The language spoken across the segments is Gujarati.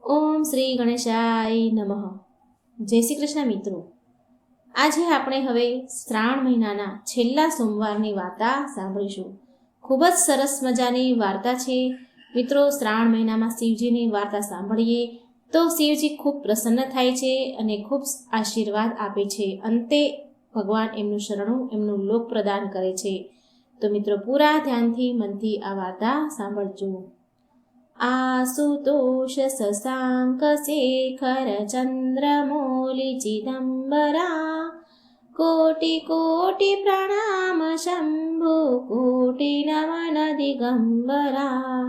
ઓમ શ્રી ગણેશાય નમઃ. જય શ્રી કૃષ્ણ મિત્રો. આજે આપણે હવે શ્રાવણ મહિનાના છેલ્લા સોમવારની વાર્તા સાંભળીશું. ખૂબ જ સરસ મજાની વાર્તા છે મિત્રો. શ્રાવણ મહિનામાં શિવજીની વાર્તા સાંભળીએ તો શિવજી ખૂબ પ્રસન્ન થાય છે અને ખૂબ આશીર્વાદ આપે છે. અંતે ભગવાન એમનું શરણું એમનું લોક પ્રદાન કરે છે. તો મિત્રો પૂરા ધ્યાનથી મનથી આ વાર્તા સાંભળજો. આશુતોષ શશાંક શેખર ચંદ્રમૌલી ચિદંબરા કોટિ કોટિ પ્રણામ શંભુ કોટિ નમન દિગંબરા.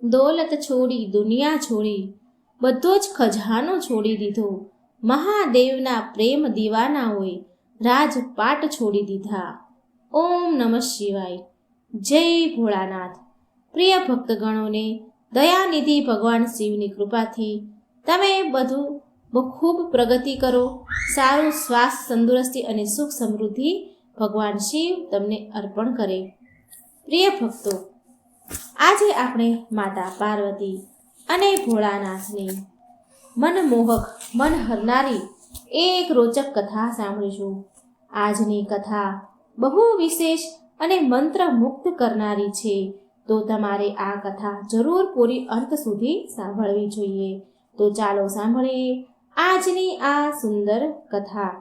દોલત છોડી દુનિયા છોડી બધો જ ખજાનો છોડી દીધો. મહાદેવના પ્રેમ દીવાનાઓએ રાજપાટ છોડી દીધા. ઓમ નમઃ શિવાય. જય ભોળાનાથ. પ્રિય ભક્તગણોને દયાનિધિ ભગવાન શિવની કૃપાથી તમે બધું ખૂબ પ્રગતિ કરો. સારું સ્વાસ્થ્ય, તંદુરસ્તી અને સુખ સમૃદ્ધિ ભગવાન શિવ તમને અર્પણ કરે. પ્રિય ભક્તો, આજે આપણે માતા પાર્વતી અને ભોળાનાથની મનમોહક મન હરનારી એક રોચક કથા સાંભળીશું. આજની કથા બહુ વિશેષ અને મંત્ર મુક્ત કરનારી છે. તો તમારે આ કથા જરૂર પૂરી અંત સુધી સાંભળવી જોઈએ. તો ચાલો સાંભળીએ આજની આ સુંદર કથા.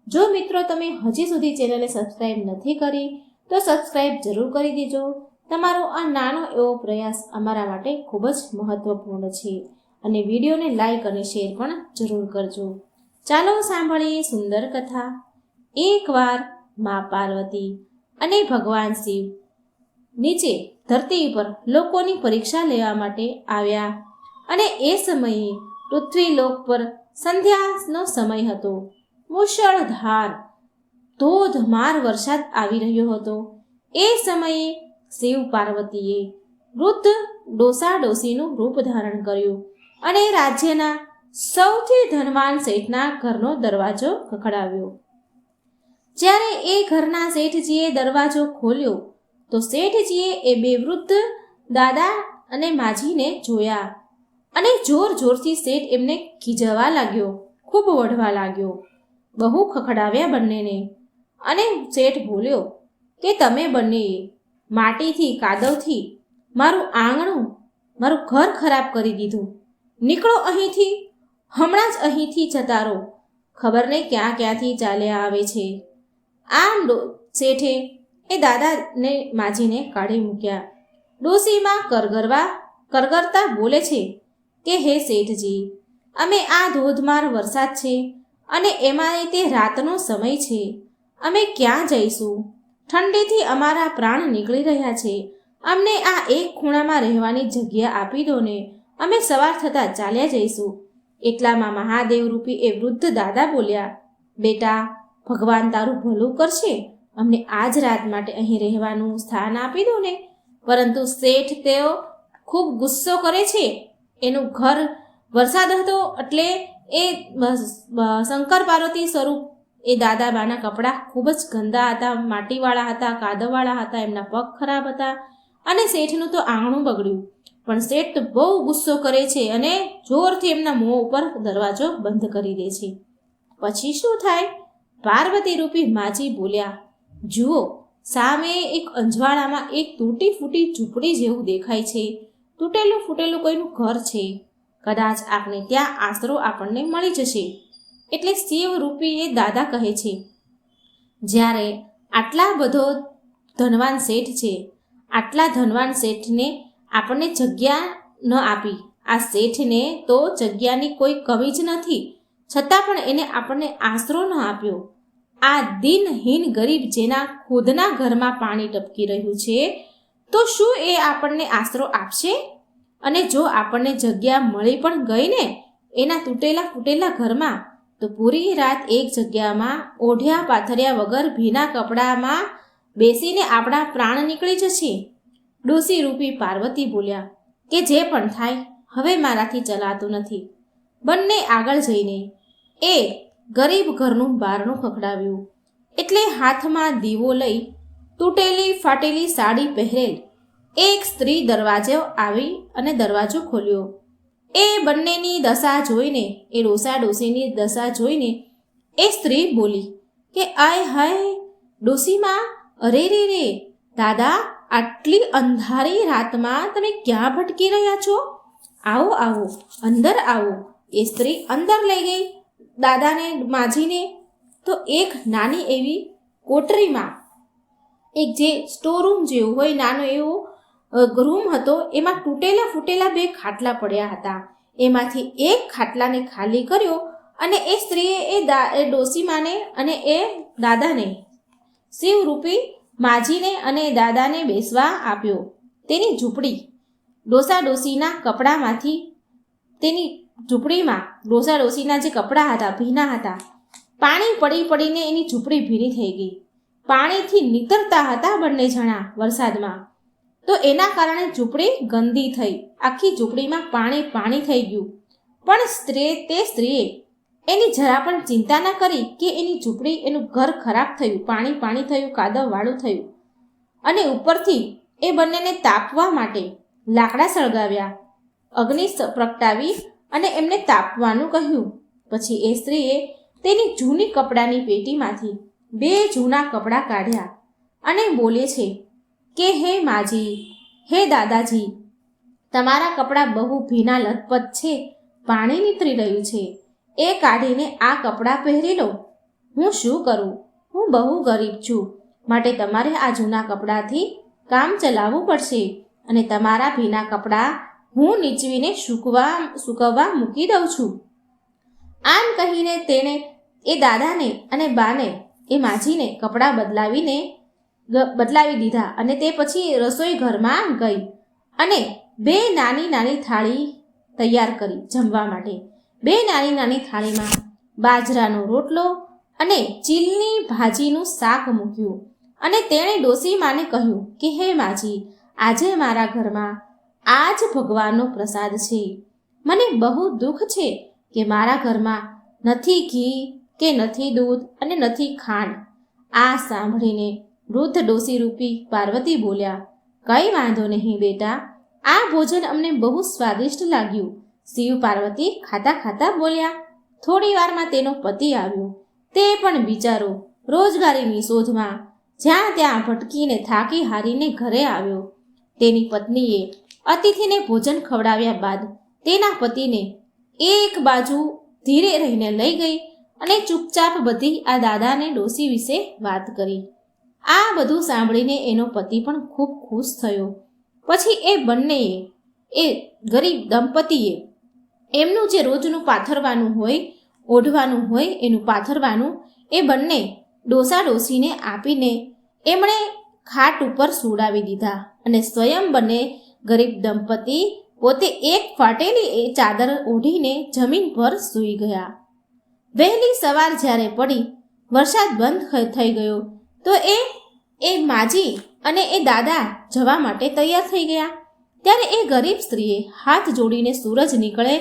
જો મિત્રો તમે હજી સુધી ચેનલને સબસ્ક્રાઈબ નથી કરી તો સબસ્ક્રાઈબ જરૂર કરી દેજો. તમારો આ નાનો એવો પ્રયાસ અમારા માટે ખૂબ જ મહત્વપૂર્ણ છે અને વિડીયોને લાઈક અને શેર પણ જરૂર કરજો. ચાલો સાંભળીએ સુંદર કથા. એકવાર મા પાર્વતી અને ભગવાન શિવ નીચે ધરતી ઉપર લોકોની પરીક્ષા લેવા માટે આવ્યા અને એ સમયે પૃથ્વીલોક પર સંધ્યાનો સમય હતો. મુશળધાર ધોધમાર વરસાદ આવી રહ્યો હતો. એ સમયે શિવ પાર્વતીએ વૃદ્ધ ડોસા ડોસીનું રૂપ ધારણ કર્યું અને રાજ્યના સૌથી ધનવાન શેઠના ઘરનો દરવાજો ખખડાવ્યો. જ્યારે એ ઘરના શેઠજીએ દરવાજો ખોલ્યો તો શેઠજીએ એ બે વૃદ્ધ દાદા અને માજીને જોયા અને જોર જોરથી શેઠ એમને ખીજવા લાગ્યો, ખૂબ વઢવા લાગ્યો. બહુ ખખડાવ્યા બંનેને અને શેઠ બોલ્યો કે તમે બંને માટીથી કાદવથી મારું આંગણું, મારું ઘર ખરાબ કરી દીધું. નીકળો અહીંથી, હમણાં જ અહીંથી જતા રહો. ખબર નહીં ક્યાં ક્યાંથી ચાલ્યા આવે છે. આમ શેઠે એ દાદાને માજીને કાઢી મૂક્યા. ડોસીમાં કરગરતા બોલે છે કે હે શેઠજી, અમે આ ધોધમાર વરસાદ છે અને એમાંય તે રાતનો સમય છે. અમે ક્યાં જઈશું? ઠંડીથી અમારા પ્રાણ નીકળી રહ્યા છે. અમને આ એક ખૂણામાં રહેવાની જગ્યા આપી દો ને, અમે સવાર થતાં ચાલ્યા જઈશું. એટલામાં મહાદેવ રૂપી એ વૃદ્ધ દાદા બોલ્યા, બેટા, ભગવાન તારું ભલું કરશે. અમને આજ રાત માટે અહીં રહેવાનું સ્થાન આપી દો ને. પરંતુ શેઠ તેઓ ખૂબ ગુસ્સો કરે છે. એનું ઘર વરસાદ હતો એટલે એ શંકર પાર્વતી સ્વરૂપ એ દાદાબાના કપડાં ખૂબ જ ગંદા હતા, માટીવાળા હતા, કાદવવાળા હતા, એમના પગ ખરાબ હતા અને શેઠનું તો આંગણું બગડ્યું. પણ શેઠ તો બહુ ગુસ્સો કરે છે અને જોરથી એમના મોં ઉપર દરવાજો બંધ કરી દે છે. પછી શું થાય? પાર્વતી રૂપી માજી બોલ્યા, જુઓ, સામે એક અંજવાળામાં એક તૂટી ફૂટી ઝૂંપડી જેવું દેખાય છે. તૂટેલું ફૂટેલું કોઈનું ઘર છે. કદાચ આપણે ત્યાં આશરો આપણને મળી જશે. એટલે શિવ રૂપી એ દાદા કહે છે, જ્યારે આટલા બધો ધનવાન શેઠ છે, આટલા ધનવાન શેઠને આપણને જગ્યા ન આપી. આ શેઠને તો જગ્યાની કોઈ કમી જ નથી, છતાં પણ એને આપણને આશરો ન આપ્યો. આ દિનહીન ગરીબ જેના ખુદના ઘરમાં પાણી ટપકી રહ્યું છે, તો શું એ આપણને આશરો આપશે? અને જો આપણને જગ્યા મળી પણ ગઈ ને એના તૂટેલા ફૂટેલા ઘરમાં, તો પૂરી રાત એક જગ્યામાં ઓઢ્યા પાથર્યા વગર ભીના કપડામાં બેસીને આપણા પ્રાણ નીકળી જશે. ડોસી રૂપી પાર્વતી બોલ્યા કે જે પણ થાય, હવે મારાથી ચલાતું નથી. બંને આગળ જઈને એ ગરીબ ઘરનું બારણું ખખડાવ્યું. એટલે હાથમાં દીવો લઈ તૂટેલી ફાટેલી સાડી પહેરેલ એક સ્ત્રી દરવાજો આવી અને દરવાજો ખોલ્યો. એ બંનેની દશા જોઈને, એ ડોસા ડોસીની દશા જોઈને એ સ્ત્રી બોલી કે આય હાય ડોસીમાં, અરે રે રે દાદા, આટલી અંધારી રાતમાં તમે ક્યાં ભટકી રહ્યા છો? આવો આવો, અંદર આવો. એ સ્ત્રી અંદર લઈ ગઈ દાદાને માજીને. તો એક નાની એવી કોટરીમાં, એક જે સ્ટોરરૂમ જેવું હોય નાનો એવો રૂમ હતો, એમાં તૂટેલા ફૂટેલા 2 ખાટલા પડ્યા હતા. એમાંથી એક ખાટલાને ખાલી કર્યો અને એ સ્ત્રીએ એ ડોસીમાને અને એ દાદાને, શિવરૂપી માજીને અને દાદાને બેસવા આપ્યો. તેની ઝૂંપડી ડોસા ડોસીના કપડામાંથી, તેની ઝૂંપડીમાં ડોસા ડોસીના જે કપડાં હતા ભીના હતા, પાણી પડી પડીને એની ઝૂંપડી ભીની થઈ ગઈ. પાણીથી નીતરતા હતા બંને જણા વરસાદમાં, તો એના કારણે ઝૂંપડી ગંદી થઈ, આખી ઝૂંપડીમાં પાણી પાણી થઈ ગયું. પણ તે સ્ત્રીએ એની જરા પણ ચિંતા ન કરી કે એની ઝૂંપડી, એનું ઘર ખરાબ થયું, પાણી પાણી થયું, કાદવવાળું થયું. અને ઉપરથી એ બંનેને તાપવા માટે લાકડા સળગાવ્યા, અગ્નિ પ્રગટાવી અને એમને તાપવાનું કહ્યું. પછી એ સ્ત્રીએ તેની જૂની કપડાની પેટીમાંથી 2 જૂના કપડાં કાઢ્યા અને બોલે છે કે હે માજી, હે દાદાજી, તમારા કપડાં બહુ ભીના લથપથ છે, પાણી નીતરી રહ્યું છે, એ કાઢીને આ કપડાં પહેરી લો. હું શું કરું? હું બહુ ગરીબ છું, માટે તમારે આ જૂના કપડાંથી કામ ચલાવવું પડશે અને તમારા ભીના કપડાં હું નીચવીને સૂકવવા મૂકી દઉં છું. આમ કહીને તેણે એ દાદાને અને બાને, એ માજીને કપડાં બદલાવી દીધા અને તે પછી રસોઈ ઘરમાં ગઈ અને 2 નાની નાની થાળી તૈયાર કરી જમવા માટે. 2 નાની નાની થાળીમાં બાજરાનો રોટલો અને ચીલની ભાજીનું શાક મૂક્યું અને તેણે ડોસીમાને કહ્યું કે હે માજી, આજે મારા ઘરમાં આ જ ભગવાનનો પ્રસાદ છે. મને બહુ દુઃખ છે કે મારા ઘરમાં નથી ઘી કે નથી દૂધ અને નથી ખાંડ. આ સાંભળીને વૃદ્ધ ડોસી રૂપી પાર્વતી બોલ્યા, કંઈ વાંધો નહીં બેટા, આ ભોજન અમને બહુ સ્વાદિષ્ટ લાગ્યું. શિવ પાર્વતી ખાતા ખાતા બોલ્યા. થોડી વારમાં તેનો પતિ આવ્યો. તે પણ બિચારો રોજગારીની શોધમાં જ્યાં ત્યાં ભટકીને થાકી હારીને ઘરે આવ્યો. તેની પત્નીએ અતિથિને ભોજન ખવડાવ્યા બાદ તેના પતિને એક બાજુ ધીરે રહીને લઈ ગઈ અને ચૂપચાપ બધી આ દાદાને ડોસી વિશે વાત કરી. આ બધું સાંભળીને એનો પતિ પણ ખૂબ ખુશ થયો. પછી એ બંનેએ, એ ગરીબ દંપતીએ એમનું જે રોજનું પાથરવાનું હોય, ઓઢવાનું હોય, એનું પાથરવાનું એ બંને ડોસા ડોસીને આપીને એમણે ખાટ ઉપર સુડાવી દીધા અને સ્વયં બંને ગરીબ દંપતી પોતે એક ફાટેલી એ ચાદર ઓઢીને જમીન પર સૂઈ ગયા. વહેલી સવાર જ્યારે પડી, વરસાદ બંધ થઈ ગયો, તો એ માજી અને એ દાદા જવા માટે તૈયાર થઈ ગયા. ત્યારે એ ગરીબ સ્ત્રીએ હાથ જોડીને સૂરજ નીકળે,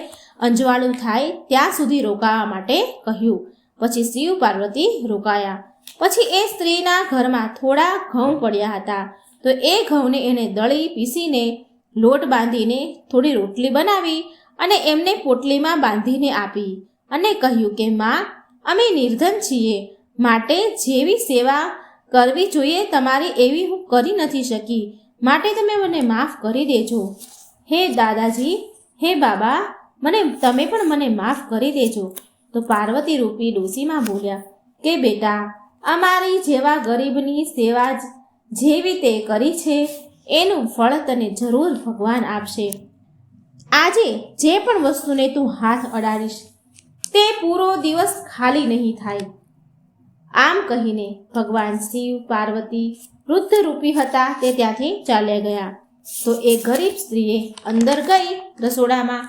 અંજવાળું થાય ત્યાં સુધી રોકાવા માટે કહ્યું. પછી શિવ પાર્વતી રોકાયા. પછી એ સ્ત્રીના ઘરમાં થોડા ઘઉં પડ્યા હતા, તો એ ઘઉંને એને દળી પીસીને લોટ બાંધીને થોડી રોટલી બનાવી અને એમને પોટલીમાં બાંધીને આપી અને કહ્યું કે માં, અમે નિર્ધન છીએ, માટે જેવી સેવા કરવી જોઈએ તમારી એવી હું કરી નથી શકી, માટે તમે મને માફ કરી દેજો. હે દાદાજી, હે બાબા, તમે પણ મને માફ કરી દેજો. તો પાર્વતી રૂપી ડોસીમાં બોલ્યા કે બેટા, અમારી જેવા ગરીબની સેવા જેવી તે કરી છે એનું ફળ તને જરૂર ભગવાન આપશે. આજે જે પણ વસ્તુને તું હાથ અડાડીશ તે પૂરો દિવસ ખાલી નહીં થાય. આમ કહીને ભગવાન શિવ પાર્વતી વૃદ્ધ રૂપી હતા તે ત્યાંથી ચાલ્યા ગયા. તો એ ગરીબ સ્ત્રીએ અંદર ગઈ રસોડામાં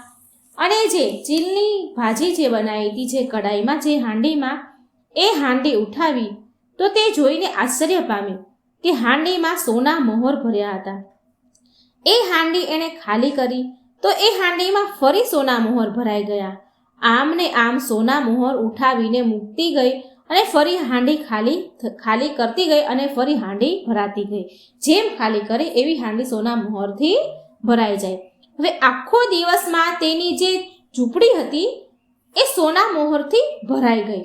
અને જે ચીલની ભાજી જે બનાવી હતી, જે કડાઈમાં, જે હાંડીમાં, એ હાંડી ઉઠાવી તો તે જોઈને આશ્ચર્ય પામ્યું કે હાંડીમાં સોના મોહર ભર્યા હતા. એ હાંડી એણે ખાલી કરી તો એ હાંડીમાં ફરી સોના મોહર ભરાઈ ગયા. આમ ને આમ સોના મોહર ઉઠાવીને મૂકતી ગઈ અને ફરી હાંડી ખાલી કરતી ગઈ અને ફરી હાંડી ભરાતી ગઈ. જેમ ખાલી કરે એવી હાંડી સોના મોહરથી ભરાઈ જાય. હવે આખો દિવસમાં તેની જે ઝૂંપડી હતી એ સોના મોહરથી ભરાઈ ગઈ.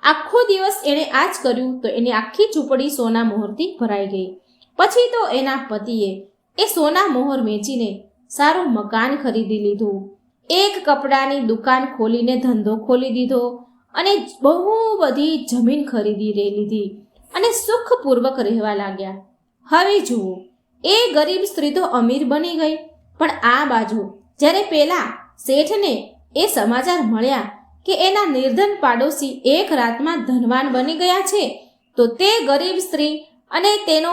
આખો દિવસ એણે આ જ કર્યું તો એની આખી ઝૂંપડી સોના મોહરથી ભરાઈ ગઈ. પછી તો એના પતિએ એ સોના મોહર વેચીને સારું મકાન ખરીદી લીધું, એક કપડાની દુકાન ખોલીને ધંધો ખોલી દીધો અને બહુ બધી જમીન ખરીદી લીધી અને સુખપૂર્વક રહેવા લાગ્યા. હવે જુઓ, એ ગરીબ સ્ત્રી તો અમીર બની ગઈ, પણ આ બાજુ જ્યારે પેલા શેઠને એ સમાચાર મળ્યા કે એના નિર્ધન પાડોશી એક રાતમાં ધનવાન બની ગયા છે, તો તે ગરીબ સ્ત્રી અને તેનો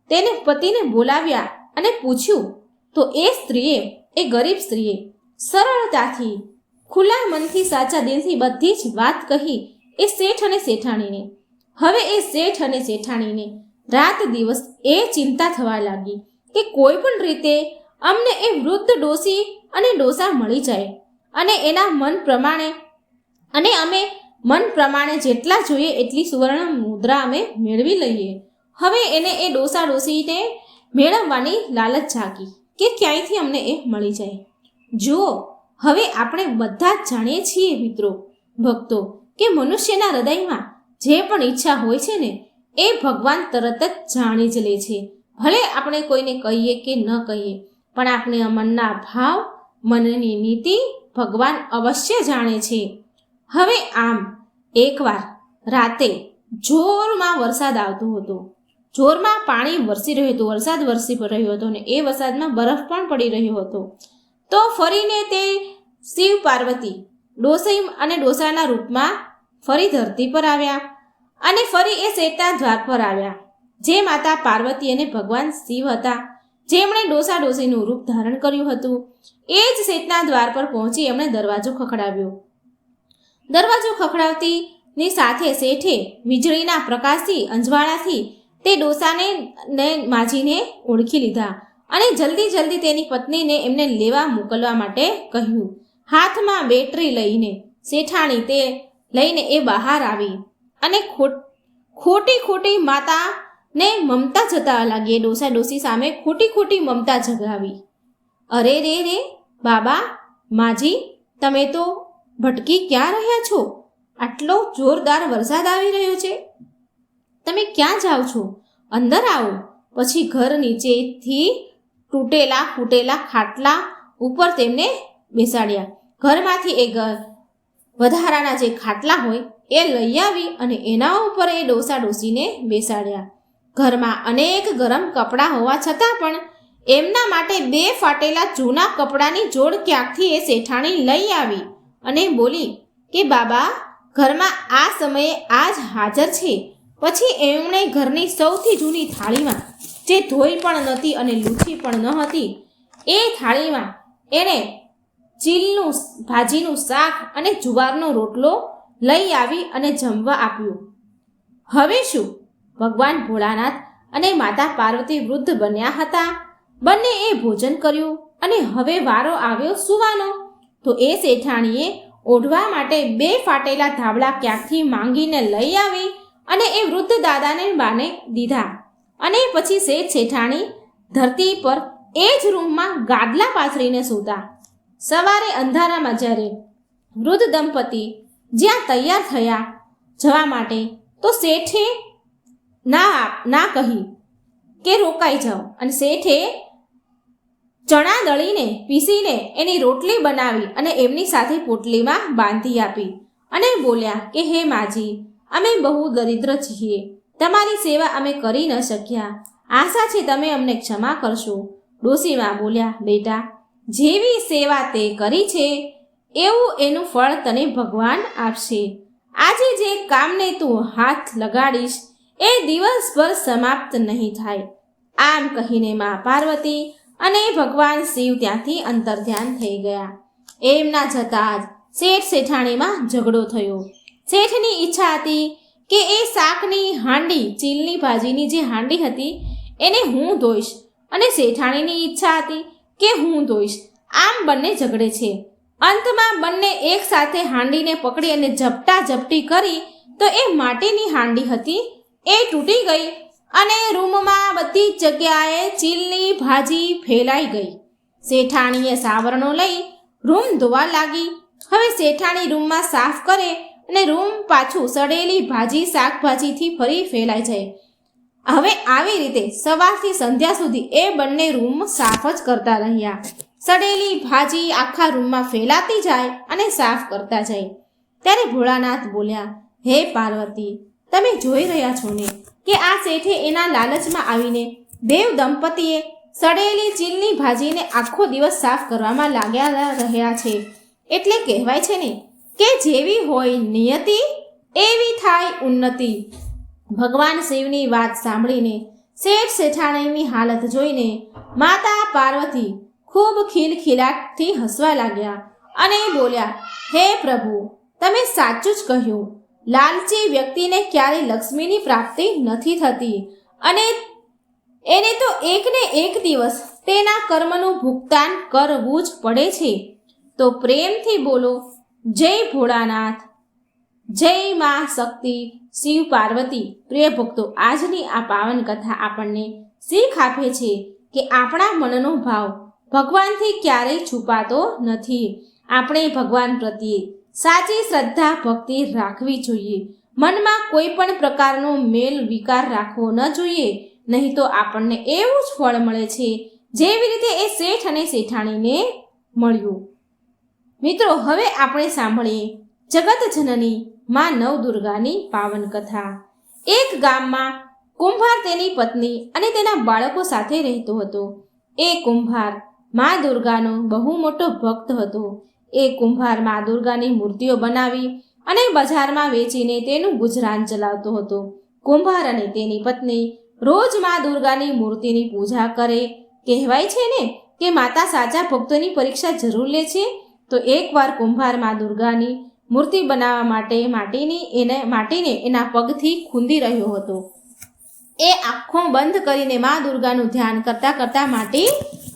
તેને પતિને બોલાવ્યા અને પૂછ્યું. તો એ ગરીબ સ્ત્રીએ સરળતાથી ખુલ્લા મનથી સાચા દિલથી બધી જ વાત કહી એ શેઠ અને શેઠાણીને. હવે એ શેઠ અને શેઠાણીને રાત દિવસ એ ચિંતા થવા લાગી કે કોઈ પણ રીતે અમને એ વૃદ્ધ ડોસી અને ડોસા મળી જાય અને એના અમે મન પ્રમાણે જેટલા જોઈએ એટલી સુવર્ણ મુદ્રા અમે મેળવી લઈએ. હવે એને એ ડોસા ડોસીને મેળવવાની લાલચ જાગી કે ક્યાંયથી અમને એ મળી જાય. જુઓ, હવે આપણે બધા જ જાણીએ છીએ મિત્રો, ભક્તો, કે મનુષ્યના હૃદયમાં જે પણ ઈચ્છા હોય છે ને એ ભગવાન તરત જ જાણી જ લે છે. ભલે આપણે કોઈને કહીએ કે ન કહીએ, પણ આપણે મનના ભાવ, મનની નીતિ ભગવાન અવશ્ય જાણે છે. હવે આમ એકવાર રાતે જોરમાં વરસાદ આવતો હતો, જોરમાં પાણી વરસી રહ્યું હતું, વરસાદ વરસી રહ્યો હતો અને એ વરસાદમાં બરફ પણ પડી રહ્યો હતો. તો ફરીને તે શિવ પાર્વતી ડોસી અને ડોસાના રૂપમાં ફરી ધરતી પર આવ્યા અને ફરી એ શેઠના દ્વાર પર આવ્યા, જે માતા પાર્વતી અને ભગવાન શિવ હતા, જેમણે ડોસા ડોસીનું રૂપ ધારણ કર્યું હતું. એ જ શેઠના દ્વાર પર પહોંચી એમણે દરવાજો ખખડાવ્યો. દરવાજો ખખડાવતીની સાથે શેઠે વીજળીના પ્રકાશથી અંજવાળાથી તે ડોસાને માજીને ઓળખી લીધા અને જલ્દી તેની પત્નીને એમને લેવા મોકલવા માટે કહ્યું. હાથમાં બેટરી લઈને શેઠાણી તે લઈને એ બહાર આવી અને ખોટી માતાને મમતા જતા લાગી. ડોસા ડોસી સામે ખોટી મમતા જગાવી. અરે રે બાબા, માજી, તમે તો ભટકી ક્યાં રહ્યા છો? આટલો જોરદાર વરસાદ આવી રહ્યો છે, તમે ક્યાં જાઓ છો? અંદર આવો. પછી ઘર નીચેથી તૂટેલા ખાટલા ઉપર તેમને બેસાડ્યા. ઘરમાંથી એ વધારાના જે ખાટલા હોય એ લઈ આવી અને એના ઉપર એ ડોસા ડોસીને બેસાડ્યા. ઘરમાં અનેક ગરમ કપડાં હોવા છતાં પણ એમના માટે 2 ફાટેલા જૂના કપડાની જોડ ક્યાંકથી એ શેઠાણી લઈ આવી અને બોલી કે બાબા, ઘરમાં આ સમયે આ જ હાજર છે. પછી એમણે ઘરની સૌથી જૂની થાળીમાં, જે ધોઈ પણ નહોતી અને લૂછી પણ ન હતી, એ થાળીમાં એણે ચીલનું ભાજીનું શાક અને જુવારનો રોટલો લઈ આવી અને જમવા આપ્યું. હવે શું, ભગવાન ભોળાનાથ અને માતા પાર્વતી વૃદ્ધ બન્યા હતા. બંને એ ભોજન કર્યું અને હવે વારો આવ્યો સૂવાનો. તો એ શેઠાણીએ ઓઢવા માટે 2 ફાટેલા ધાબળા ક્યાંકથી માંગીને લઈ આવી અને એ વૃદ્ધ દાદાને બાને દીધા. અને પછી શેઠાણી ધરતી પર એ જ રૂમમાં ગાદલા પાથરીને સૂતા. સવારે અંધારામાં જ્યારે વૃદ્ધ દંપતી જ્યાં તૈયાર થયા જવા માટે, તો શેઠે ના કહી કે રોકાઈ જાઓ, અને શેઠે ચણા દળીને પીસીને એની રોટલી બનાવી અને એમની સાથે પોટલીમાં બાંધી આપી અને બોલ્યા કે હે માજી, અમે બહુ દરિદ્ર છીએ, તમારી સેવા અમે કરી ન શક્યા, આશા છે તમે અમને ક્ષમા કરશો. ડોશીમાં બોલ્યા, બેટા, જેવી સેવા તે કરી છે એવું એનું ફળ તને ભગવાન આપશે. આજે જે કામને તું હાથ લગાડીશ એ દિવસભર સમાપ્ત નહીં થાય. આમ કહીને મા પાર્વતી અને ભગવાન શિવ ત્યાંથી અંતર્ધ્યાન થઈ ગયા. એમના જતાં જ શેઠ શેઠાણીમાં ઝઘડો થયો. શેઠની ઈચ્છા હતી કે એ શાકની હાંડી, ચીલની ભાજીની જે હાંડી હતી એને હું ધોઈશ, અને શેઠાણીની ઈચ્છા હતી કે હું ધોઈશ. આમ બંને ઝઘડે છે. અંતમાં બંને એક સાથે હાંડીને પકડી અને ઝપટી કરી તો એ માટીની હાંડી હતી એ તૂટી ગઈ અને રૂમમાં બધી જગ્યાએ ચીલની ભાજી ફેલાઈ ગઈ. શેઠાણીએ સાવરણો લઈ રૂમ ધોવા લાગી. હવે શેઠાણી રૂમમાં સાફ કરે અને રૂમ પાછું સડેલી ભાજી શાકભાજીથી ફરી ફેલાઈ જાય. હવે આવી રીતે સવારથી સંધ્યા સુધી એ બંને રૂમ સાફ જ કરતા રહ્યા. સડેલી ભાજી આખા રૂમમાં ફેલાતી જાય અને સાફ કરતા જાય. ત્યારે ભોળાનાથ બોલ્યા, હે પાર્વતી, તમે જોઈ રહ્યા છો ને કે આ શેઠે એના લાલચમાં આવીને દેવ દંપતીએ સડેલી ચીલની ભાજીને આખો દિવસ સાફ કરવામાં લાગ્યા રહ્યા છે. એટલે કહેવાય છે ને કે જેવી હોય નિયતિ એવી થાય ઉન્નતિ. ભગવાન શિવની વાત સાંભળીને શેઠ શેઠાણીની હાલત જોઈને માતા પાર્વતી ખૂબ ખિલખિલાટથી હસવા લાગ્યા અને બોલ્યા, હે પ્રભુ, તમે સાચું જ કહ્યું. લાલચી વ્યક્તિને ક્યારેય લક્ષ્મીની પ્રાપ્તિ નથી થતી અને એને તો એકને એક દિવસ તેના કર્મનું ભુગતાન કરવું જ પડે છે. તો પ્રેમથી બોલો, જય ભોળાનાથ, જય મા શક્તિ, શિવ પાર્વતી. પ્રિય ભક્તો, આજની આ પાવન કથા આપણને શીખ આપે છે કે આપણા મનનો ભાવ ભગવાનથી ક્યારેય છુપાતો નથી. આપણે ભગવાન પ્રત્યે સાચી શ્રદ્ધા ભક્તિ રાખવી જોઈએ. મનમાં કોઈ પણ પ્રકારનો મેલ વિકાર રાખવો ન જોઈએ, નહીં તો આપણને એવું જ ફળ મળે છે જેવી રીતે એ શેઠ અને શેઠાણીને મળ્યું. મિત્રો, હવે આપણે સાંભળીએ જગત જનની માં નવદુર્ગાની પાવન કથા. એક ગામમાં કુંભાર તેની પત્ની અને તેના બાળકો સાથે રહેતો હતો. એ કુંભાર માં દુર્ગાનો બહુ મોટો ભક્ત હતો. એ કુંભાર માં દુર્ગાની મૂર્તિઓ બનાવી અને બજારમાં વેચીને તેનું ગુજરાન ચલાવતો હતો. કુંભાર અને તેની પત્ની રોજ માં દુર્ગાની મૂર્તિની પૂજા કરે. કહેવાય છે ને કે માતા સાચા ભક્તોની પરીક્ષા જરૂર લે છે. તો એકવાર કુંભાર માં દુર્ગાની મૂર્તિ બનાવવા માટે માટીને એના પગથી ખૂંદી રહ્યો હતો. એ આંખો બંધ કરીને માં દુર્ગાનું ધ્યાન કરતા કરતા માટી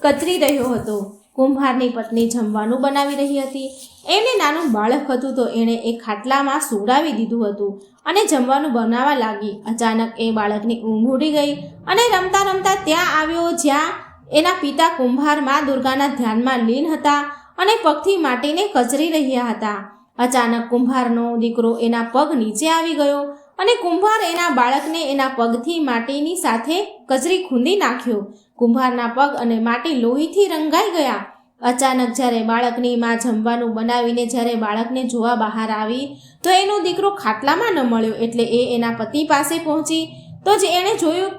કચરી રહ્યો હતો. કુંભારની પત્ની જમવાનું બનાવી રહી હતી. એમને નાનું બાળક હતું તો એણે એ ખાટલામાં સુવડાવી દીધું હતું અને જમવાનું બનાવવા લાગી. અચાનક એ બાળકની ઊંઘ ઉડી ગઈ અને રમતા રમતા ત્યાં આવ્યો જ્યાં એના પિતા કુંભાર માં દુર્ગાના ધ્યાનમાં લીન હતા અને પગથી માટીને કચરી રહ્યા હતા. અચાનક કુંભારનો દીકરો એના પગ નીચે આવી ગયો અને કુંભાર એના બાળકને એના પગથી માટીની સાથે કચરી ખૂંદી નાખ્યો. કુંભારના પગ અને માટી લોહીથી રંગાઈ ગયા. અચાનક જ્યારે બાળકની માં જમવાનું બનાવીને જ્યારે બાળકને જોવા બહાર આવી તો એનો દીકરો ખાટલામાં ન મળ્યો. એટલે એ એના પતિ પાસે પહોંચી તો જ એણે જોયું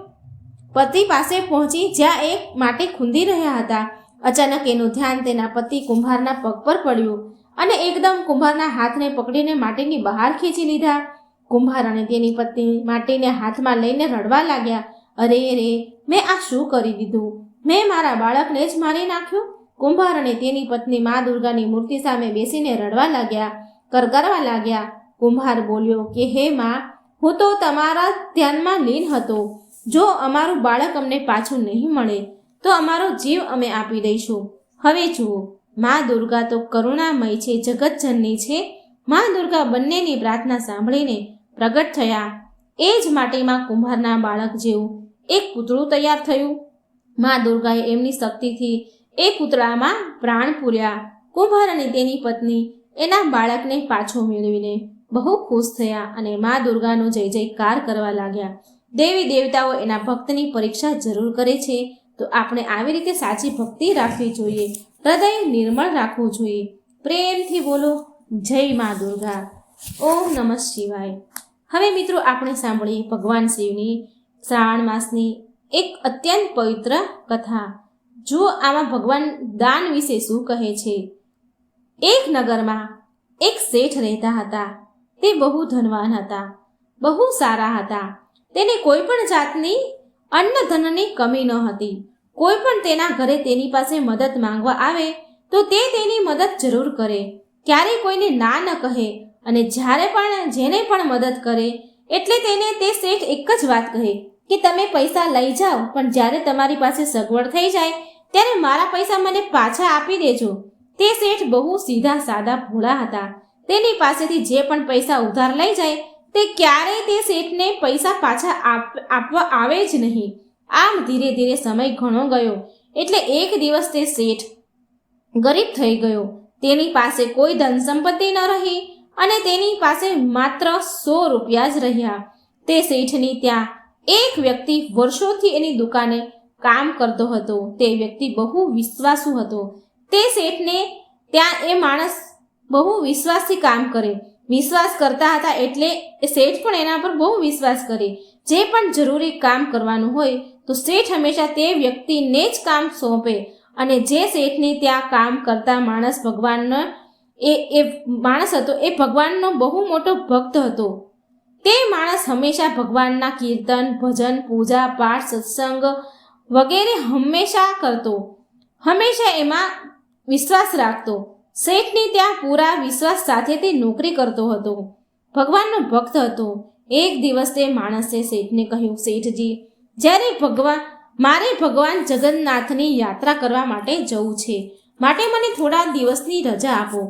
પતિ પાસે પહોંચી જ્યાં એ માટી ખૂંદી રહ્યા હતા. અચાનક એનું ધ્યાન તેના પતિ કુંભારના પગ પર પડ્યું અને એકદમ કુંભારના હાથને પકડીને માટીની બહાર ખેંચી લીધા. કુંભાર અને તેની પત્ની માટીને હાથમાં લઈને રડવા લાગ્યા. અરે રે, મેં આ શું કરી દીધું? મેં મારા બાળકને જ મારી નાખ્યું. કુંભાર અને તેની પત્ની મા દુર્ગાની મૂર્તિ સામે બેસીને રડવા લાગ્યા, કરકરવા લાગ્યા. કુંભાર બોલ્યો કે હે માં, હું તો તમારા ધ્યાનમાં લીન હતો. જો અમારું બાળક અમને પાછું નહીં મળે તો અમારો જીવ અમે આપી દઈશું. હવે જુઓ, મા દુર્ગા તો કરુણામય છે, જગતજનની છે. મા દુર્ગા બંનેની પ્રાર્થના સાંભળીને પ્રગટ થયા. એ જ માટીમાં કુંભારના બાળક જેવું એક પૂતળું તૈયાર થયું. મા દુર્ગાએ એમની શક્તિથી એ પૂતળામાં પ્રાણ પૂર્યા. કુંભાર અને તેની પત્ની એના બાળકને પાછો મેળવીને બહુ ખુશ થયા અને મા દુર્ગાનો જય જયકાર કરવા લાગ્યા. દેવી દેવતાઓ એના ભક્તની પરીક્ષા જરૂર કરે છે. તો આપણે આવી રીતે સાચી ભક્તિ રાખવી જોઈએ. હૃદય નિર્મળ રાખવું જોઈએ. પ્રેમથી બોલો, જય મા દુર્ગા. ઓમ નમઃ શિવાય. હવે મિત્રો, આપણે સાંભળીએ ભગવાન શિવની શ્રાવણ માસની એક અત્યંત પવિત્ર કથા. જો આમાં ભગવાન દાન વિશે શું કહે છે. એક નગરમાં એક શેઠ રહેતા હતા. તે બહુ ધનવાન હતા, બહુ સારા હતા. તેને કોઈ પણ જાતની અન્ન ધનની કમી ન હતી. કોઈ પણ તેના ઘરે તેની પાસે મદદ માંગવા આવે તો તે તેની મદદ જરૂર કરે, ક્યારેય કોઈને ના ન કહે. અને જ્યારે પણ જેને પણ મદદ કરે એટલે તેને તે શેઠ એક જ વાત કહે કે તમે પૈસા લઈ જાઓ, પણ જ્યારે તમારી પાસે સગવડ થઈ જાય ત્યારે મારા પૈસા મને પાછા આપી દેજો. તે શેઠ બહુ સીધા સાદા ભોળા હતા. તેની પાસેથી જે પણ પૈસા ઉધાર લઈ જાય તે ક્યારેય તે શેઠને પૈસા પાછા આપવા આવે જ નહીં. આમ ધીરે ધીરે સમય ઘણો ગયો એટલે એક દિવસ તે શેઠ ગરીબ થઈ ગયો. તેની પાસે કોઈ ધન સંપત્તિ ન રહી અને તેની પાસે માત્ર 100 રૂપિયા જ રહ્યા. તે શેઠની ત્યાં એક વ્યક્તિ વર્ષોથી એની દુકાને કામ કરતો હતો. તે વ્યક્તિ બહુ વિશ્વાસુ હતો. તે શેઠને ત્યાં એ માણસ બહુ વિશ્વાસથી કામ કરે. વિશ્વાસ કરતા હતા એટલે શેઠ પણ એના પર બહુ વિશ્વાસ કરે. જે પણ જરૂરી કામ કરવાનું હોય તો શેઠ હંમેશા તે વ્યક્તિને જ કામ સોંપે. અને જે શેઠને ત્યાં કામ કરતા માણસ ભગવાનનો એ માણસ હતો એ ભગવાનનો બહુ મોટો ભક્ત હતો. તે માણસ હંમેશા ભગવાનના કીર્તન, ભજન, પૂજા પાઠ, સત્સંગ વગેરે હંમેશા કરતો. હંમેશા એમાં વિશ્વાસ રાખતો. શેઠની ત્યાં પૂરા વિશ્વાસ સાથે તે નોકરી કરતો હતો. ભગવાનનો ભક્ત હતો. એક દિવસ તે માણસે શેઠને કહ્યું, શેઠજી, જ્યારે મારે ભગવાન જગન્નાથની યાત્રા કરવા માટે જવું છે, માટે મને થોડા દિવસની રજા આપો.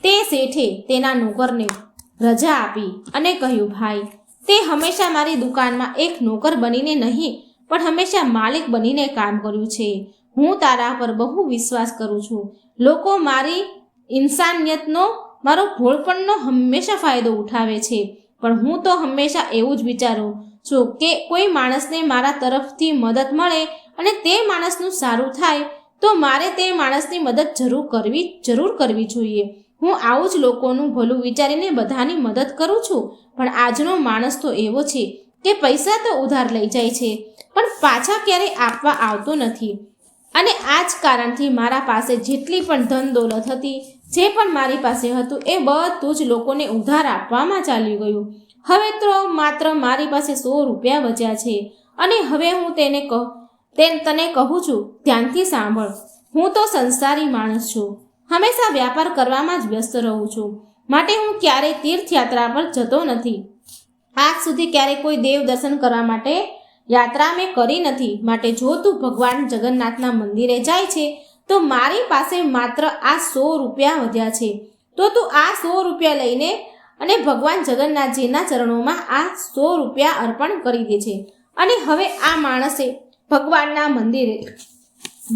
તે શેઠે તેના નોકરને રજા આપી અને કહ્યું, ભાઈ, તે હંમેશા મારી દુકાનમાં એક નોકર બનીને નહીં પણ હંમેશા માલિક બનીને કામ કર્યું છે. હું તારા પર બહુ વિશ્વાસ કરું છું. લોકો મારી ઇન્સાનિયતનો, મારો ભોળપણનો હંમેશા ફાયદો ઉઠાવે છે, પણ હું તો હંમેશા એવું જ વિચારું છું કે કોઈ માણસને મારા તરફથી મદદ મળે અને તે માણસનું સારું થાય તો મારે તે માણસની મદદ જરૂર કરવી જોઈએ. હું આવું જ લોકોનું ભલું વિચારીને બધાની મદદ કરું છું. પણ આજનો માણસ તો એવો છે કે પૈસા તો ઉધાર લઈ જાય છે પણ પાછા ક્યારેય આપવા આવતો નથી. અને આ જ કારણથી મારા પાસે જેટલી પણ ધન દોલત હતી, જે પણ મારી પાસે હતું, એ બધું જ લોકોને ઉધાર આપવામાં ચાલ્યું ગયું. હવે તો માત્ર મારી પાસે 100 રૂપિયા બચ્યા છે. અને હવે હું તને કહું છું, ધ્યાનથી સાંભળ. હું તો સંસારી માણસ છું. હંમેશા વ્યાપાર કરવામાં જ વ્યસ્ત રહું છું. માટે હું ક્યારેય તીર્થયાત્રા પર જતો નથી. આજ સુધી ક્યારેય કોઈ દેવ દર્શન કરવા માટે યાત્રા મેં કરી નથી. માટે જો તું ભગવાન જગન્નાથના મંદિરે જાય છે તો મારી પાસે માત્ર આ 100 રૂપિયા વધ્યા છે. તો તું આ 100 રૂપિયા લઈને અને ભગવાન જગન્નાથજીના ચરણોમાં આ 100 રૂપિયા અર્પણ કરી દે છે. અને હવે આ માણસે ભગવાનના મંદિરે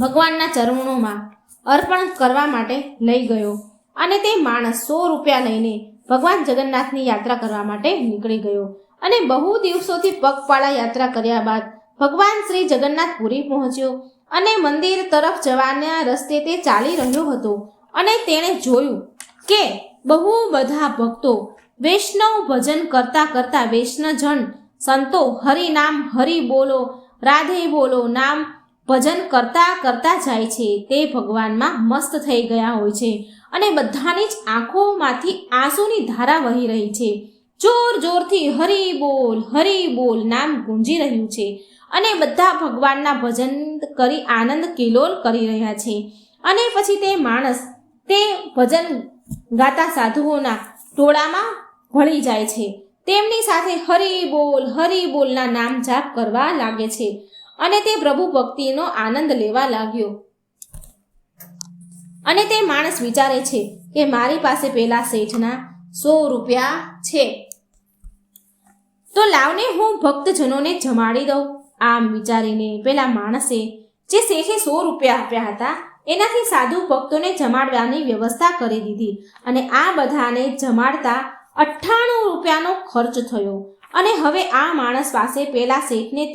ભગવાનના ચરણોમાં અર્પણ કરવા માટે લઈ ગયો. અને તે માણસ 100 રૂપિયા લઈને ભગવાન જગન્નાથની યાત્રા કરવા માટે નીકળી ગયો. અને બહુ દિવસોથી પગપાળા યાત્રા કર્યા બાદ ભગવાન શ્રી જગન્નાથ પુરી પહોંચ્યો. અને મંદિર તરફ જવાના રસ્તે તે ચાલી રહ્યો હતો. અને તેણે જોયું કે બહુ બધા ભક્તો વૈષ્ણવ ભજન કરતા વૈષ્ણવજન સંતો હરિનામ, હરિ બોલો, રાધે બોલો નામ ભજન કરતા જાય છે. તે ભગવાનમાં મસ્ત થઈ ગયા હોય છે. અને બધાની જ આંખોમાંથી આંસુની ધારા વહી રહી છે. જોર જોરથી હરિ બોલ નામ ગુંજી રહ્યું છે. અને બધા ભગવાનના ભજન કરી આનંદ કિલોલ કરી રહ્યા છે. અને પછી તે માણસ તે ભજન ગાતા સાધુઓના ટોળામાં ભળી જાય છે. તેમની સાથે હરિ બોલના નામ જાપ કરવા લાગે છે. અને તે પ્રભુ ભક્તિનો આનંદ લેવા લાગ્યો. અને તે માણસ વિચારે છે કે મારી પાસે પેલા શેઠના 100 રૂપિયા છે, તો લાવને હું ભક્તજનોને જમાડી દઉં. આમ વિચારીને પેલા માણસે જે શેઠે 100 રૂપિયા આપ્યા હતા એનાથી સાધુ ભક્તોને જમાડવાની વ્યવસ્થા કરી દીધી. અને આ બધાને જમાડતા 98 રૂપિયાનો ખર્ચ થયો. અને હવે આ માણસ પાસે પેલા શેઠના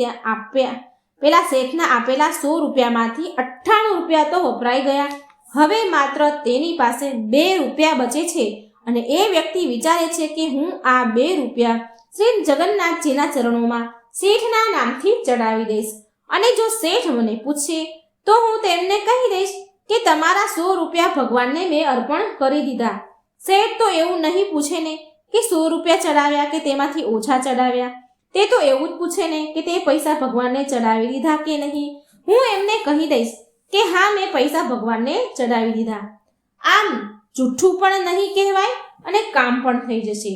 આપેલા 100 રૂપિયામાંથી 98 રૂપિયા તો વપરાઈ ગયા. હવે માત્ર તેની પાસે 2 રૂપિયા બચે છે. અને એ વ્યક્તિ વિચારે છે કે હું આ 2 રૂપિયા શ્રી જગન્નાથજીના ચરણોમાં શેઠના નામથી ચડાવી દઈશ. અને જો શેઠ મને પૂછે તો હું તેમને કહી દઈશ કે તમારા 100 રૂપિયા ભગવાનને મેં અર્પણ કરી દીધા. શેઠ તો એવું નહીં પૂછે ને કે 100 રૂપિયા ચડાવ્યા કે તેમાંથી ઓછા ચડાવ્યા. તે તો એવું જ પૂછે ને કે તે પૈસા ભગવાનને ચડાવી દીધા કે નહીં. હું એમને કહી દઈશ કે હા, મેં પૈસા ભગવાનને ચડાવી દીધા. આમ જૂઠું પણ નહીં કહેવાય અને કામ પણ થઈ જશે.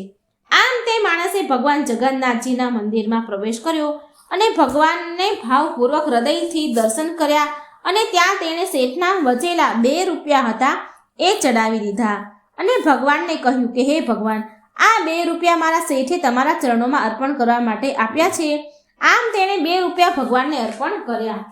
આમ તે માણસે ભગવાન જગન્નાથજીના મંદિરમાં પ્રવેશ કર્યો અને ભગવાનને ભાવપૂર્વક હૃદયથી દર્શન કર્યા. અને ત્યાં તેણે શેઠના વચેલા 2 રૂપિયા હતા એ ચડાવી દીધા. અને ભગવાનને કહ્યું કે હે ભગવાન, આ 2 રૂપિયા મારા શેઠે તમારા ચરણોમાં અર્પણ કરવા માટે આપ્યા છે. આમ તેણે 2 રૂપિયા ભગવાનને અર્પણ કર્યા.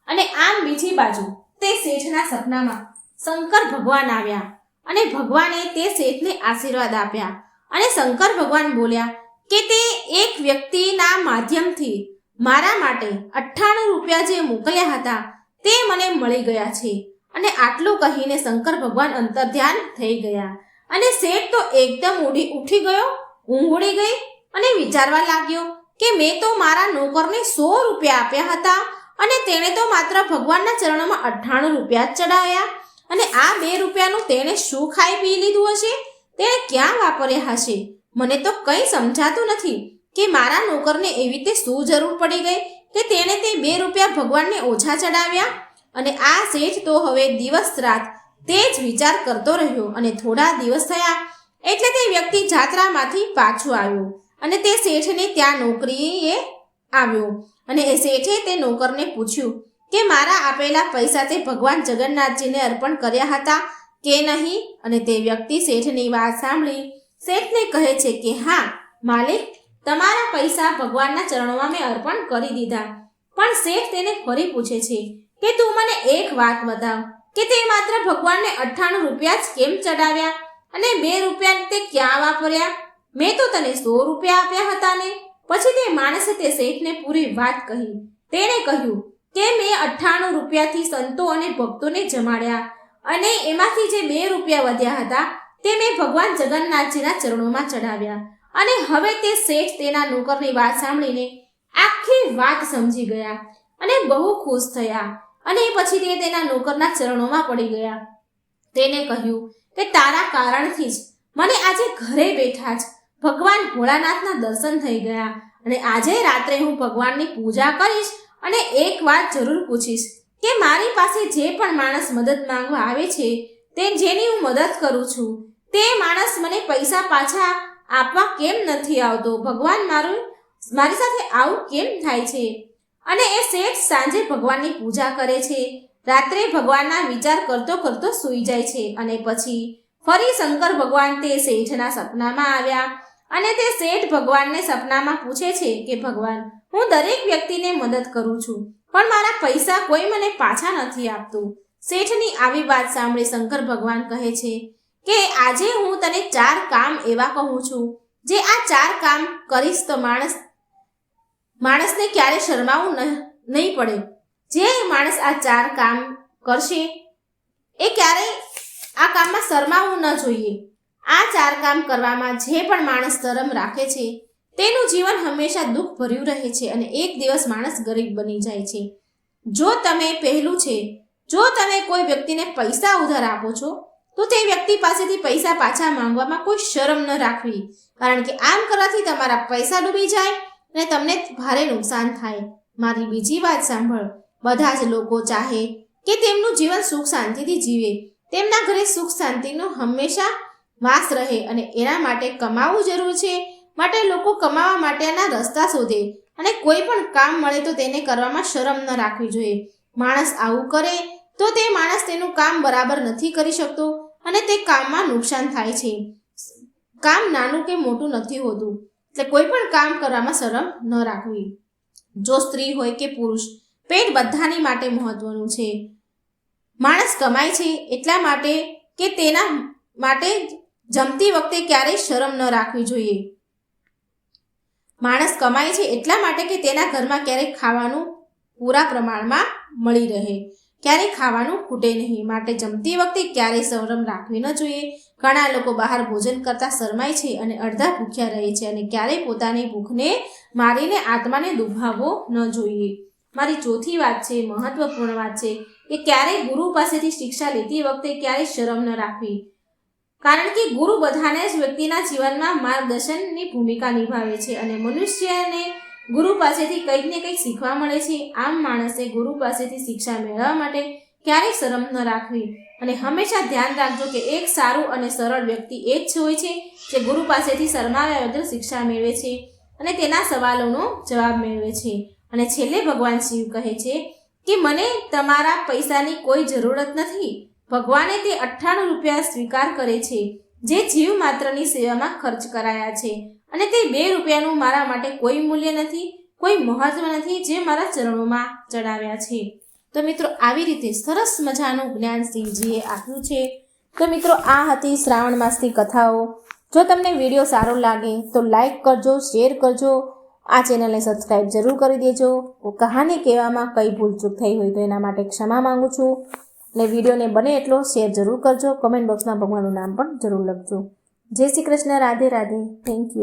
અને આમ બીજી બાજુ તે શેઠના સપનામાં શંકર ભગવાન આવ્યા અને ભગવાને તે શેઠને આશીર્વાદ આપ્યા અને શંકર ભગવાન બોલ્યા કે તે એક વ્યક્તિના માધ્યમથી મારા માટે 98 રૂપિયા જે મોકલ્યા હતા તે મને મળી ગયા છે. અને આટલું કહીને શંકર ભગવાન અંતર્ધ્યાન થઈ ગયા અને શેઠ તો એકદમ ઉઠી ગયો, ઊંઘ ઉડી ગઈ અને વિચારવા લાગ્યો કે મેં તો મારા નોકરને 100 રૂપિયા આપ્યા હતા અને તેણે તો માત્ર ભગવાનના ચરણોમાં 98 રૂપિયા જ ચડાવ્યા અને આ 2 રૂપિયાનું તેણે શું ખાઈ પી લીધું હશે, તેણે ક્યાં વાપર્યા હશે? મને તો કંઈ સમજાતું નથી કે મારા નોકરને એવી રીતે શું જરૂર પડી ગઈ કે તેણે તે 2 રૂપિયા ભગવાનને ઓછા ચડાવ્યા. અને આ શેઠ તો હવે દિવસ રાત તે જ વિચાર કરતો રહ્યો અને થોડા દિવસ થયા એટલે તે વ્યક્તિ જાત્રામાંથી પાછો આવ્યો અને તે શેઠને ત્યાં નોકરીએ આવ્યો અને એ શેઠે તે નોકરને પૂછ્યું કે મારા આપેલા પૈસા તે ભગવાન જગન્નાથજીને અર્પણ કર્યા હતા કે નહીં? અને તે વ્યક્તિ શેઠની વાત સાંભળી શેઠને કહે છે કે હા માલિક, તમારા પૈસા ભગવાનના ચરણોમાં મેં અર્પણ કરી દીધા. પણ શેઠ તેને ફરી પૂછે છે કે તું મને એક વાત બતાવ કે તે માત્ર ભગવાનને 98 રૂપિયા જ કેમ ચડાવ્યા અને 2 રૂપિયા તે ક્યાં વાપર્યા? મેં તો તને 100 રૂપિયા આપ્યા હતા ને? પછી તે માણસે તે શેઠને પૂરી વાત કહી. તેણે કહ્યું કે મેં 98 રૂપિયાથી સંતો અને ભક્તોને જમાડ્યા અને એમાંથી જે 2 રૂપિયા વધ્યા હતા તે મેં ભગવાન જગન્નાથજીના ચરણોમાં ચડાવ્યા. અને હવે તે શેઠ તેના નોકરની વાત સાંભળીને આખી વાત સમજી ગયા અને બહુ ખુશ થયા અને પછી તે તેના નોકરના ચરણોમાં પડી ગયા. તેને કહ્યું કે તારા કારણથી જ મને આજે ઘરે બેઠા જ ભગવાન ભોળાનાથના દર્શન થઈ ગયા અને આજે રાત્રે હું ભગવાનની પૂજા કરીશ અને એક વાત જરૂર પૂછીશ કે મારી પાસે જે પણ માણસ મદદ માંગવા આવે છે તે જેની હું મદદ કરું છું તે માણસ મને પૈસા પાછા આપવા કેમ નથી આવતો? ભગવાન મારી સાથે આવું કેમ થાય છે? અને એ શેઠ સાંજે ભગવાનની પૂજા કરે છે, રાત્રે ભગવાનના વિચાર કરતો કરતો સૂઈ જાય છે અને પછી ફરી શંકર ભગવાન તે શેઠના સપનામાં આવ્યા અને તે શેઠ ભગવાનને સપનામાં પૂછે છે કે ભગવાન, હું દરેક વ્યક્તિને મદદ કરું છું પણ મારા પૈસા કોઈ મને પાછા નથી આપતું. શેઠની આવી વાત સાંભળી શંકર ભગવાન કહે છે કે આજે હું તને 4 કામ એવા કહું છું જે આ 4 કામ કરીશ તો માણસને ક્યારે શરમાવું નહીં પડે. જે માણસ આ 4 કામ કરશે એ ક્યારેય આ કામમાં શરમાવું ન જોઈએ. આ 4 કામ કરવામાં જે પણ માણસ શરમ રાખે છે તેનું જીવન હંમેશા દુઃખ ભર્યું રહે છે અને એક દિવસ માણસ ગરીબ બની જાય છે. જો તમે કોઈ વ્યક્તિને પૈસા ઉધાર આપો છો તો તે વ્યક્તિ પાસેથી પૈસા પાછા માંગવામાં કોઈ શરમ ન રાખવી, કારણ કે આમ કરવાથી તમારા પૈસા ડૂબી જાય અને તમને ભારે નુકસાન થાય. મારી બીજી વાત સાંભળ. બધા જ લોકો ચાહે કે તેમનું જીવન સુખ શાંતિથી જીવે, તેમના ઘરે સુખ શાંતિનો હંમેશા વાસ રહે અને એના માટે કમાવું જરૂર છે. માટે લોકો કમાવા માટેના રસ્તા શોધે અને કોઈ પણ કામ મળે તો તેને કરવામાં શરમ ન રાખવી જોઈએ. માણસ આવું કરે તો તે માણસ તેનું કામ બરાબર નથી કરી શકતો અને તે કામમાં નુકસાન થાય છે. કામ નાનું કે મોટું નથી હોતું, એટલે કોઈ પણ કામ કરવામાં શરમ ન રાખવી. જો સ્ત્રી હોય કે પુરુષ, પેટ બધાની માટે મહત્વનું છે. માણસ કમાય છે એટલા માટે કે તેના માટે જમતી વખતે ક્યારેય શરમ ન રાખવી જોઈએ. માણસ કમાય છે એટલા માટે કે તેના ઘરમાં ક્યારેય ખાવાનું પૂરા પ્રમાણમાં મળી રહે, ક્યારેય ખાવાનું ખૂટે નહીં. માટે જમતી વખતે ક્યારેય શરમ રાખવી ન જોઈએ. ઘણા લોકો બહાર ભોજન કરતા શરમાય છે અને અડધા ભૂખ્યા રહે છે અને ક્યારેય પોતાની ભૂખને મારીને આત્માને દુભાવવો ન જોઈએ. મારી ચોથી વાત છે, મહત્વપૂર્ણ વાત છે કે ક્યારેય ગુરુ પાસેથી શિક્ષા લેતી વખતે ક્યારેય શરમ ન રાખવી, કારણ કે ગુરુ બધાને જ વ્યક્તિના જીવનમાં માર્ગદર્શનની ભૂમિકા નિભાવે છે અને મનુષ્યને ગુરુ પાસેથી કંઈક ને કંઈક શીખવા મળે છે. આમ માણસે ગુરુ પાસેથી શિક્ષા મેળવવા માટે ક્યારેય શરમ ન રાખવી અને હંમેશા ધ્યાન રાખજો કે એક સારું અને સરળ વ્યક્તિ એ જ હોય છે જે ગુરુ પાસેથી શરમાવ્યા વગર શિક્ષા મેળવે છે અને તેના સવાલોનો જવાબ મેળવે છે. અને છેલ્લે ભગવાન શિવ કહે છે કે મને તમારા પૈસાની કોઈ જરૂરત નથી. ભગવાને તે 98 રૂપિયા સ્વીકાર કરે છે જે જીવ માત્રની સેવામાં ખર્ચ કરાયા છે અને તે 2 રૂપિયાનું મારા માટે કોઈ મૂલ્ય નથી, કોઈ મહત્વ નથી જે મારા ચરણોમાં ચડાવ્યા છે. તો મિત્રો આવી રીતે સરસ મજાનું જ્ઞાન શિવજીએ આપ્યું છે. તો મિત્રો આ હતી શ્રાવણ માસની કથાઓ. જો તમને વિડીયો સારો લાગે તો લાઈક કરજો, શેર કરજો, આ ચેનલને સબસ્ક્રાઈબ જરૂર કરી દેજો. કહાની કહેવામાં કંઈ ભૂલચૂક થઈ હોય તો એના માટે ક્ષમા માંગુ છું. અને વિડીયોને બને એટલો શેર જરૂર કરજો. કમેન્ટ બોક્સમાં ભગવાનનું નામ પણ જરૂર લખજો. જય શ્રી કૃષ્ણ. રાધે રાધે. Thank you.